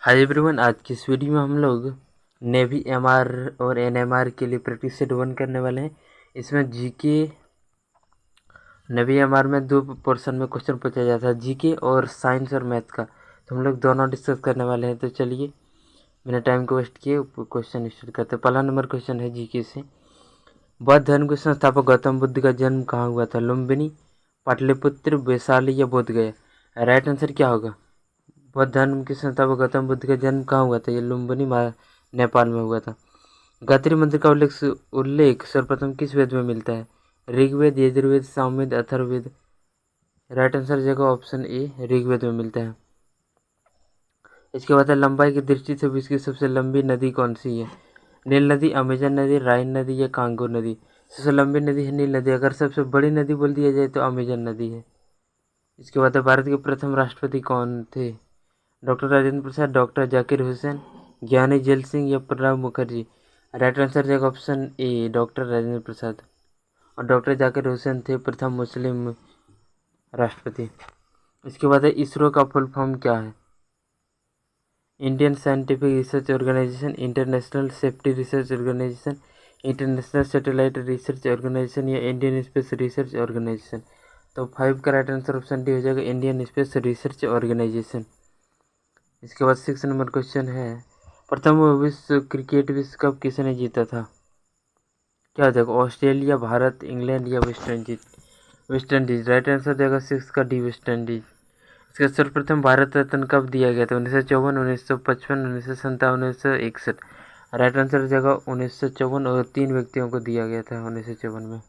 Hi everyone, आज की इस वीडियो में हम लोग नेवी एमआर और एनएमआर के लिए प्रैक्टिस सेट 1 करने वाले हैं। इसमें जीके नेवी एमआर में 2 पोर्शन में क्वेश्चन पूछा जाता है, जीके और साइंस और मैथ का। तो हम लोग दोनों डिस्कस करने वाले हैं। तो चलिए बिना टाइम को वेस्ट किए क्वेश्चन स्टार्ट करते हैं। पहला नंबर क्वेश्चन है जीके से। बौद्ध धर्म के संस्थापक गौतम बुद्ध का जन्म कहाँ हुआ था? लुम्बिनी, पाटलिपुत्र, वैशाली या बोध गया? राइट आंसर क्या होगा? बौद्ध धर्म के संस्थापक गौतम बुद्ध का जन्म कहाँ हुआ था? ये लुम्बिनी नेपाल में हुआ था। गायत्री मंत्र का उल्लेख सर्वप्रथम किस वेद में मिलता है? ऋग्वेद, यजुर्वेद, सामवेद, अथर्ववेद? राइट आंसर जगह ऑप्शन ए, ऋग्वेद में मिलता है। इसके बाद लंबाई की दृष्टि से विश्व की सबसे लंबी नदी कौन सी है? नील नदी, अमेजन नदी, राइन नदी या कांगो नदी? सबसे लंबी नदी है नील नदी। अगर सबसे बड़ी नदी बोल दिया जाए तो अमेजन नदी है। इसके बाद भारत के प्रथम राष्ट्रपति कौन थे? डॉक्टर राजेंद्र प्रसाद, डॉक्टर जाकिर हुसैन, ज्ञानी जेल सिंह या प्रणब मुखर्जी? राइट आंसर जाएगा option A, doctor Rajendra Prasad. और डॉक्टर जाकिर हुसैन थे प्रथम मुस्लिम राष्ट्रपति। इसके बाद है इसरो का फुल फॉर्म क्या है? Indian scientific research organisation, international safety research organisation, international satellite research organisation या इंडियन स्पेस रिसर्च ऑर्गेनाइजेशन? तो 5 का राइट आंसर ऑप्शन डी हो जाएगा, इंडियन स्पेस रिसर्च ऑर्गेनाइजेशन। इसके बाद 6 नंबर क्वेश्चन है, प्रथम विश्व क्रिकेट विश्व कप किसने जीता था? क्या हो जाएगा? ऑस्ट्रेलिया, भारत, इंग्लैंड या वेस्ट इंडीज? राइट आंसर जाएगा 6 का डी, वेस्ट इंडीज। इसका सर्वप्रथम भारत रत्न कब दिया गया था? 1954, 1955, 1957, 1961? राइट आंसर जाएगा 1954 और 3 व्यक्तियों को दिया गया था 1954 में।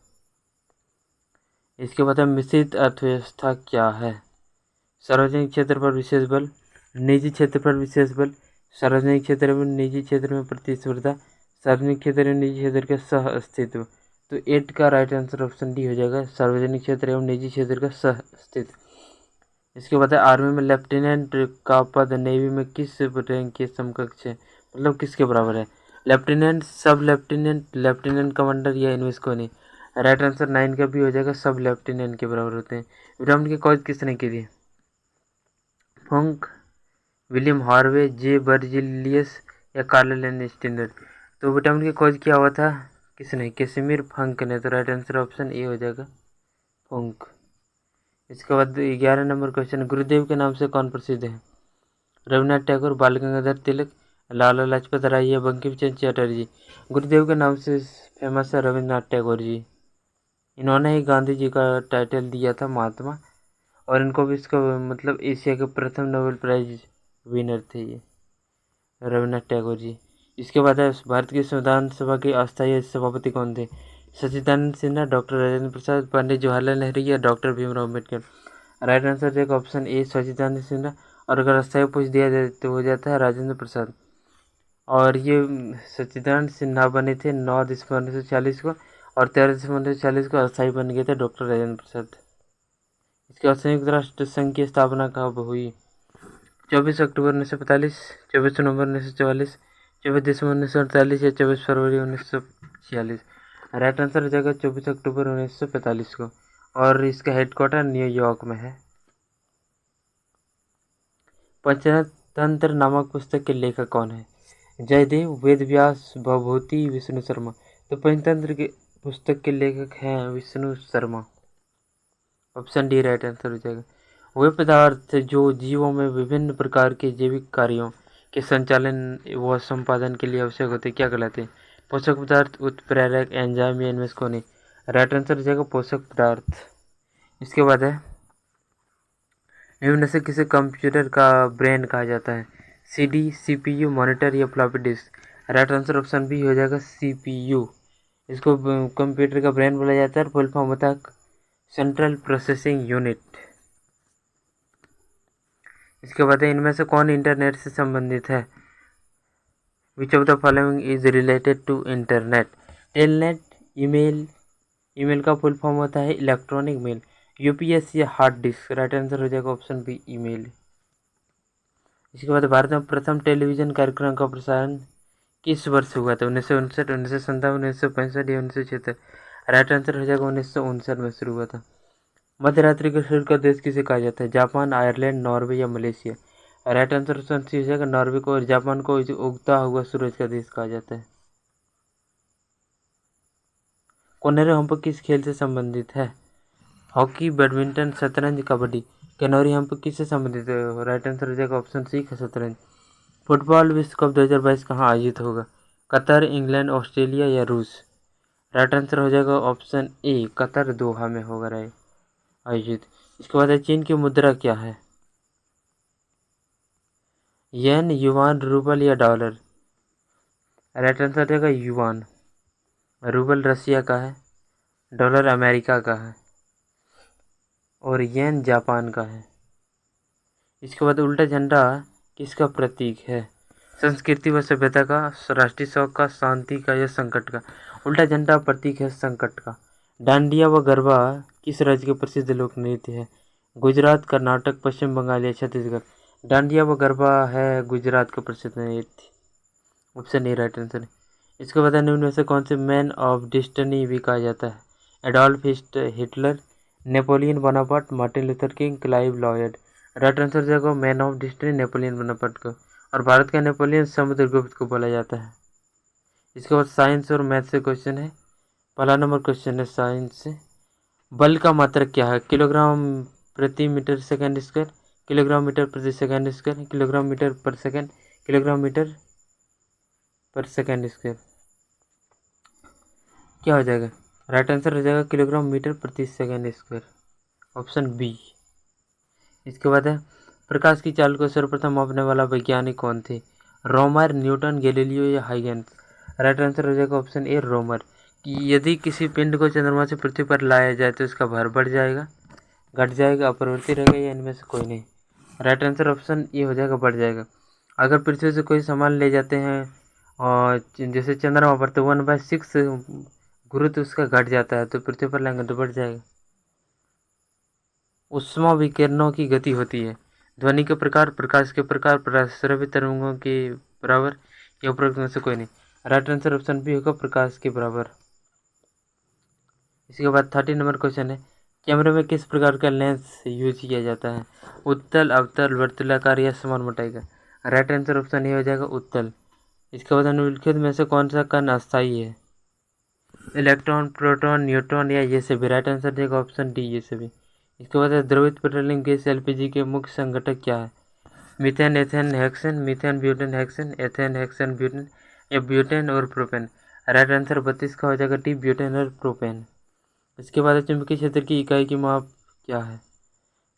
इसके बाद मिश्रित अर्थव्यवस्था क्या है? सार्वजनिक क्षेत्र पर विशेष बल, निजी क्षेत्र पर विशेष बल, सार्वजनिक क्षेत्र में निजी क्षेत्र में प्रतिस्पर्धा, सार्वजनिक क्षेत्र में निजी क्षेत्र का सह अस्तित्व? तो 8 का राइट आंसर ऑप्शन डी हो जाएगा, सार्वजनिक क्षेत्र एवं निजी क्षेत्र का सह अस्तित्व। इसके बाद आर्मी में लेफ्टिनेंट का पद नेवी में किस रैंक के समकक्ष है? मतलब किसके बराबर है? लेफ्टिनेंट, सब लेफ्टिनेंट, लेफ्टिनेंट कमांडर या इनमें से कोई नहीं? राइट आंसर 9 का भी हो जाएगा, सब लेफ्टिनेंट के बराबर होते हैं। विराम की खोज किसने की थी? फंक, विलियम हार्वे, जे बर्जिलियस या कार्ल लैंडस्टीनर? तो विटामिन की खोज किया हुआ था किसने? कैसिमिर फंक ने। तो राइट आंसर ऑप्शन ए हो जाएगा, फंक। इसके बाद 11 नंबर क्वेश्चन, गुरुदेव के नाम से कौन प्रसिद्ध है? रविन्द्रनाथ टैगोर, बाल गंगाधर तिलक, लाला लाजपत राय या बंकिम चंद्र चटर्जी? गुरुदेव के नाम से फेमस है रविन्द्रनाथ टैगोर जी। इन्होंने ही गांधी जी का टाइटल दिया था महात्मा, और इनको भी इसका मतलब एशिया के प्रथम नोबेल प्राइज विनर थे ये रविन्द्रनाथ टैगोर जी। इसके बाद है भारत की संविधान सभा के अस्थायी सभापति कौन थे? सच्चिदानंद सिन्हा, डॉक्टर राजेंद्र प्रसाद, पंडित जवाहरलाल नेहरू या doctor Bhimrao Ambedkar? Right answer देगा ऑप्शन ए, सच्चिदानंद सिन्हा। और अगर अस्थायी पूछ दिया जाए तो हो जाता है राजेंद्र प्रसाद। और ये सच्चिदानंद सिन्हा बने थे 9 दिसंबर 1940 को, और 13 दिसंबर 1940 को अस्थायी बन गए थे डॉक्टर राजेंद्र प्रसाद। इसके बाद संयुक्त राष्ट्र संघ की स्थापना कब हुई? 24 अक्टूबर 1945, 24 नवंबर 1944, 24 दिसंबर 1948 या 24 फरवरी 1946? राइट आंसर हो जाएगा 24 अक्टूबर 1945 को, और इसका हेडक्वार्टर न्यूयॉर्क में है। पंचतंत्र नामक पुस्तक के लेखक कौन है? जयदेव, वेद व्यास, भवभूति, विष्णु शर्मा? तो पंचतंत्र के पुस्तक के लेखक हैं Vishnu Sharma. Option D right answer हो जाएगा। वे पदार्थ जो जीवों में विभिन्न प्रकार के जैविक कार्यों के संचालन व संपादन के लिए आवश्यक होते क्या कहलाते हैं? पोषक पदार्थ, उत्प्रेरक, एंजाइम या इनमें से कौन? राइट आंसर हो जाएगा पोषक पदार्थ। इसके बाद है, निम्न से किसे कंप्यूटर का ब्रेन कहा जाता है? सीडी, सीपीयू, मॉनिटर या floppy disk? Right answer option B हो जाएगा, सीपीयू। इसको कंप्यूटर का ब्रेन बोला जाता है, फुल फॉर्म होता है सेंट्रल प्रोसेसिंग यूनिट। इसके बाद इनमें से कौन इंटरनेट से संबंधित है? Which of the following is related to internet? Telnet, email, email का फुल फॉर्म होता है इलेक्ट्रॉनिक मेल, यूपीएस या हार्ड डिस्क? राइट आंसर हो जाएगा ऑप्शन बी, ईमेल। इसके बाद भारत में प्रथम टेलीविजन कार्यक्रम का प्रसारण किस वर्ष हुआ था? 1959, 1957, 1965 या 1976? राइट आंसर हो जाएगा 1959 में शुरू हुआ था। मध्यरात्रि के सूर्य का देश किसे कहा जाता है? जापान, आयरलैंड, नॉर्वे या Malaysia? Right answer option C हो जाएगा नॉर्वे को। और जापान को उगता हुआ सूरज का देश कहा जाता है। कोनेरो हम्प किस खेल से संबंधित है? हॉकी, बैडमिंटन, शतरंज, कबड्डी। कैनोरी हम्प किससे संबंधित है? राइट आंसर हो जाएगा ऑप्शन सी का शतरंज। फुटबॉल विश्व कप 2022 कहाँ आयोजित होगा? कतर, इंग्लैंड, ऑस्ट्रेलिया या रूस? राइट आंसर हो जाएगा ऑप्शन ए कतर, दोहा में होगा आयोजित। इसके बाद चीन की मुद्रा क्या है? येन, युआन, रूबल या डॉलर? राइट आंसर हो जाएगा युआन। रूबल रसिया का है, डॉलर अमेरिका का है और येन जापान का है। इसके बाद उल्टा झंडा किसका प्रतीक है? संस्कृति व सभ्यता का, राष्ट्रीय शौक का, शांति का या संकट का? उल्टा झंडा प्रतीक है संकट का। डांडिया व गरबा किस राज्य के प्रसिद्ध लोक नृत्य है? गुजरात, कर्नाटक, पश्चिम बंगाल या छत्तीसगढ़? डांडिया व गरबा है गुजरात का प्रसिद्ध नृत्य। ऑप्शन ए राइट आंसर है। इसको बता निम्न में से कौन से मैन ऑफ डेस्टिनी भी कहा जाता है? Adolf Hitler, Napoleon Bonaparte, Martin Luther King, Clive Lloyd? Right answer जाएगा man of destiny Napoleon Bonaparte को। और भारत का नेपोलियन समुद्रगुप्त को बोला जाता है। इसके बाद साइंस और मैथ से क्वेश्चन है। पहला नंबर क्वेश्चन है साइंस से। बल का मात्रक क्या है? किलोग्राम प्रति metre second square, kilogram metre प्रति second square, kilogram metre per second, kilogram metre per second square? क्या हो जाएगा? राइट आंसर हो जाएगा किलोग्राम मीटर प्रति सेकेंड स्क्वायर, ऑप्शन बी। इसके बाद है प्रकाश की चाल को सर्वप्रथम मापने वाला वैज्ञानिक कौन थे? रोमर, न्यूटन, गैलीलियो या हाइगेंस? राइट आंसर हो जाएगा ऑप्शन ए रोमर। कि यदि किसी पिंड को चंद्रमा से पृथ्वी पर लाया जाए तो उसका भार बढ़ जाएगा, घट जाएगा, अपरिवर्तित रहेगा या इनमें से कोई नहीं? राइट आंसर ऑप्शन ए हो जाएगा बढ़ जाएगा। अगर पृथ्वी से कोई सामान ले जाते हैं और जैसे चंद्रमा पर तो 1/6 गुरुत्व उसका घट जाता है, तो पृथ्वी पर लाएंगे तो बढ़ जाएगा। उष्मा विकिरणों की गति होती है ध्वनि के प्रकार, प्रकाश के प्रकार, प्रश्रव्य तरंगों के बराबर या उपरोक्त में से कोई नहीं? राइट आंसर ऑप्शन बी होगा प्रकाश के बराबर। इसके बाद 30 नंबर क्वेश्चन है कैमरे में किस प्रकार का लेंस यूज किया जाता है? उत्तल, अवतल, वर्तुलाकार या समान मोटाई का? राइट आंसर ऑप्शन ए हो जाएगा उत्तल। इसके बाद निम्नलिखित में से कौन सा कण अस्थायी है? इलेक्ट्रॉन, प्रोटॉन, न्यूट्रॉन या ये सभी? राइट आंसर देगा ऑप्शन डी ये सभी। इसके बाद द्रवित पेट्रोलियम गैस एलपीजी के मुख्य संघटक क्या है? Methane, ethane, hexane, methane, butane, hexane, ethane, hexane, butane या ब्यूटेन और प्रोपेन? राइट आंसर 32 का हो जाएगा टी, ब्यूटेन और प्रोपेन। इसके बाद चुंबकीय क्षेत्र की इकाई की माप क्या है?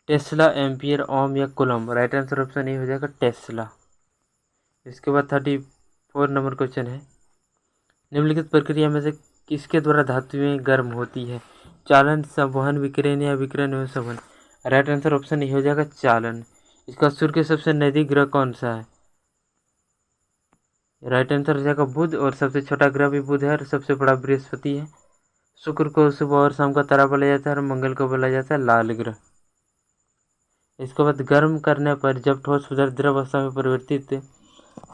टेस्ला, एम्पियर, ओम या coulomb? Right answer option A हो जाएगा टेस्ला। इसके बाद 34 नंबर क्वेश्चन है निम्नलिखित प्रक्रिया में से किसके द्वारा धातुएं गर्म होती है? चालन, संवहन, विकिरण या विकिरण एवं संवहन? राइट आंसर ऑप्शन ए हो जाएगा चालन। इसका सूर्य के सबसे नजदीक ग्रह कौन सा है? राइट आंसर हो जाएगा बुध। और सबसे छोटा ग्रह भी बुध है और सबसे बड़ा बृहस्पति है। शुक्र को सुबह और शाम का तारा बोला जाता है और मंगल को बोला जाता है लाल ग्रह। इसके बाद गर्म करने पर जब ठोस पदार्थ द्रव अवस्था में परिवर्तित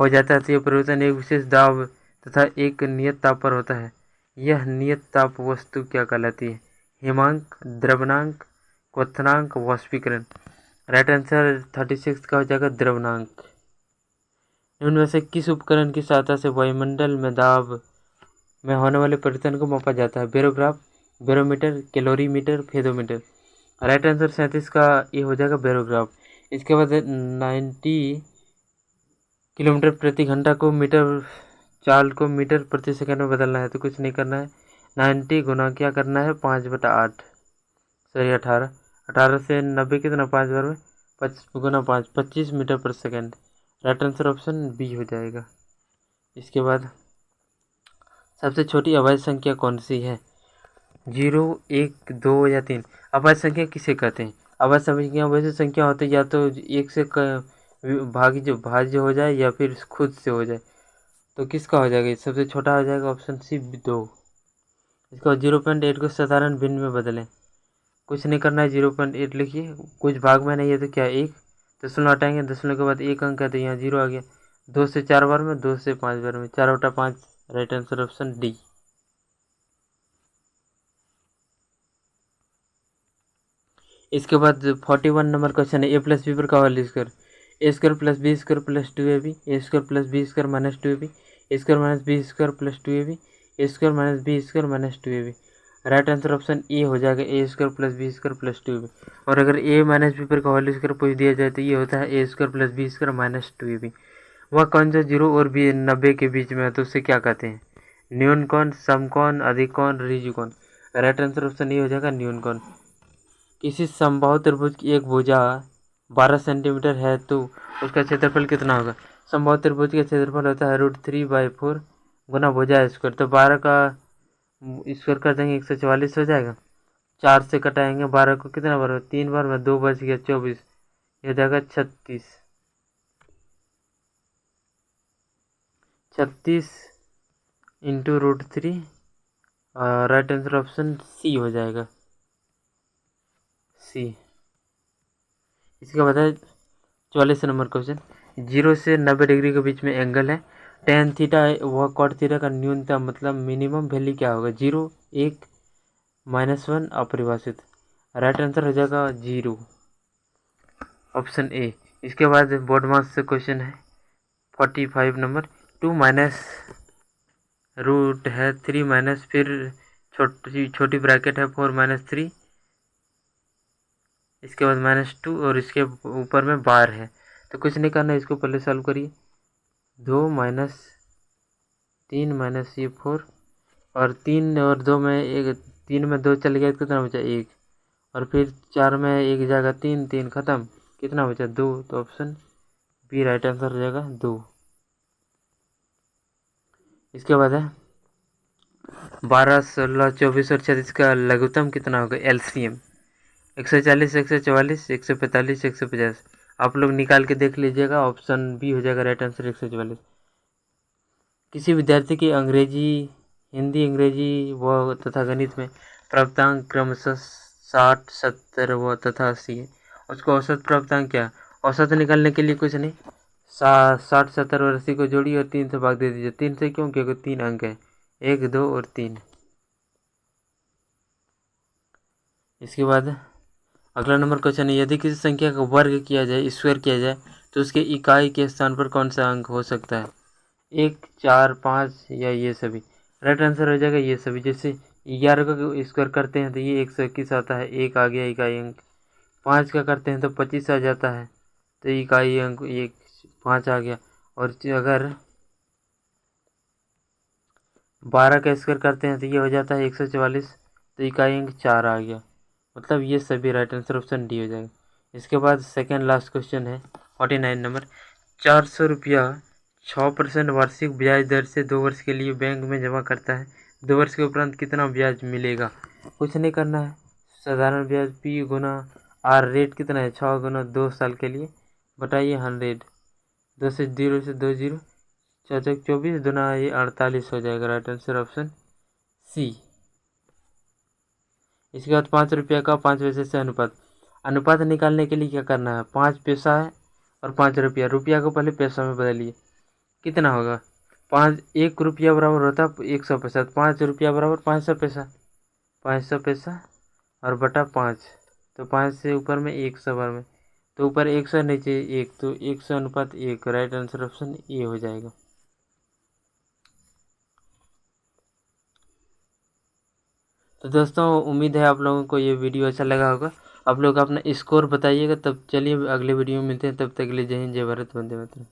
हो जाता है तो यह परिवर्तन एक विशेष दाब तथा एक नियत ताप पर होता है। यह नियत ताप वस्तु क्या कहलाती है? हिमांक, द्रवनांक, क्वथनांक, वाष्पीकरण? राइट आंसर 36 का हो जाएगा द्रवनांक। इनमें से किस उपकरण की सहायता से वायुमंडल में दाब में होने वाले परिवर्तन को मापा जाता है? Barograph, barometer, calorimeter, fathometer? Right answer 37 का ये हो जाएगा बैरोग्राफ। इसके बाद 90 किलोमीटर प्रति घंटा को मीटर, चाल को मीटर प्रति सेकंड में बदलना है तो कुछ नहीं करना है। 90 गुना क्या करना है 5/8, सॉरी 18 से 90 कितना 5 बार में 25 गुना 5, 25 metre per second. Right answer option B हो जाएगा। इसके बाद सबसे छोटी अभाज्य संख्या कौन सी है? 0, 1, 2 या 3? अभाज्य संख्या किसे कहते हैं? अभाज्य संख्या वैसे संख्या होती है या तो एक से भाज्य हो जाए या फिर खुद से हो जाए, तो किसका हो जाएगा? सबसे छोटा हो जाएगा ऑप्शन सी 2। इसका 0.8 को साधारण भिन्न में बदलें। कुछ नहीं करना है, 0.8 लिखिए, कुछ भाग में नहीं है तो क्या 1 दशमलव हटाएंगे, दशमलव के बाद 1 अंक है तो यहाँ 0 आ गया। 2 से 4 बार में, 2 से 5 बार में, 4/5। Right answer option D. इसके बाद 41 नंबर क्वेश्चन है ए प्लस बी पर का whole square. A square plus B square plus 2ab, A square plus B square minus 2ab, A square minus B square plus 2ab, A square minus B square minus 2ab। Right answer option A हो जाएगा, A square plus B square plus 2ab। और अगर ए minus B पर का whole square पूछ दिया जाए तो ये होता है A square plus B square minus 2ab। वह कौन सा 0 और 90 के बीच में है तो उसे क्या कहते हैं? न्यून कौन, सम कौन, अधिक कौन, रिजु कौन? राइट आंसर ऑप्शन ए हो जाएगा न्यून कौन। किसी समबाहु त्रिभुज की एक भुजा 12 सेंटीमीटर है तो उसका क्षेत्रफल कितना होगा? समबाहु त्रिभुज का क्षेत्रफल होता है √3/4 गुना भुजा स्क्वायर। तो 12 का स्क्वायर कर देंगे 144 हो जाएगा। 4 से कटाएंगे 12 को, कितना बार? 3 बार में 2 बच गया 24, ये हो जाएगा 36। 36 into √3। Right answer option C हो जाएगा, सी। इसके बाद है 44 नंबर क्वेश्चन। 0 से 90 डिग्री के बीच में एंगल है, tan थीटा वह कॉट थीटा का न्यूनतम मतलब मिनिमम वैल्यू क्या होगा? 0, 1, -1 अपरिभाषित। राइट आंसर हो जाएगा 0, ऑप्शन ए। इसके बाद बोर्ड मार्क्स से क्वेश्चन है 45 नंबर। 2 माइनस रूट है 3 माइनस, फिर छोटी ब्रैकेट है 4 - 3, इसके बाद -2 और इसके ऊपर में बार है। तो कुछ नहीं करना है, इसको पहले सॉल्व करिए। 2 माइनस 3 माइनस ये 4 और 3 और 2 में 1, 3 में 2 चल गया, कितना बचा? 1। और फिर 4 में 1 जाएगा 3, 3 खत्म, कितना बचा? 2। तो ऑप्शन बी राइट आंसर हो जाएगा 2। इसके बाद है 12, 16, 24 और 36 का लघुत्तम कितना होगा? LCM 140, 144, 145, 150। आप लोग निकाल के देख लीजिएगा, ऑप्शन बी हो जाएगा राइट आंसर 144। किसी विद्यार्थी की अंग्रेजी, हिंदी, अंग्रेजी व तथा गणित में प्राप्तांक क्रमशः 60, 70 व तथा 80 है। उसको औसत प्राप्तांक क्या? औसत निकालने के लिए कुछ नहीं, 60, 70 और 80 को जोड़िए और 3 से भाग दे दीजिए। 3 से क्यों? क्योंकि 3 अंक है, 1, 2 और 3। इसके बाद अगला नंबर क्वेश्चन है, यदि किसी संख्या का वर्ग किया जाए, स्क्वायर किया जाए, तो उसके इकाई के स्थान पर कौन सा अंक हो सकता है? 1, 4, 5 या ये सभी? राइट आंसर हो जाएगा ये सभी। जैसे 11 का स्क्वायर करते हैं तो ये 121 आता है, 1 आ गया इकाई अंक। 5 का करते हैं तो 25 आ जाता है, तो इकाई अंक 1, 5 आ गया। और अगर 12 का स्क्वायर करते हैं तो ये हो जाता है 144, तो इकाई अंक 4 आ गया। मतलब ये सभी राइट आंसर ऑप्शन डी हो जाएगा। इसके बाद सेकेंड लास्ट क्वेश्चन है 49 नंबर। 400 रुपया 6% वार्षिक ब्याज दर से 2 वर्ष के लिए बैंक में जमा करता है, 2 वर्ष के उपरांत कितना ब्याज मिलेगा? कुछ नहीं करना है, साधारण ब्याज P गुना R, रेट कितना है? 6 गुना 2 साल के लिए, बताइए 100। 2 से 0 से 2 0, 4 24 दुना ये 48 हो जाएगा। Right answer option C. इसके बाद 5 रुपये का 5 पैसे से अनुपात। अनुपात निकालने के लिए क्या करना है? 5 पैसा है और 5 रुपया, रुपया को पहले पैसा में बदलिए, कितना होगा? 1 रुपया बराबर होता है 100 पैसा, 5 रुपया बराबर 500 पैसा, 500 पैसा और बटा 5, तो 5 से ऊपर में 100 बार में, तो ऊपर 100 नीचे 1, तो 100:1। राइट आंसर ऑप्शन ए हो जाएगा। तो दोस्तों उम्मीद है आप लोगों को ये वीडियो अच्छा लगा होगा। आप लोग अपना स्कोर बताइएगा, तब चलिए अगले वीडियो में मिलते हैं, तब तक के लिए जय हिंद, जय भारत, वंदे मातरम।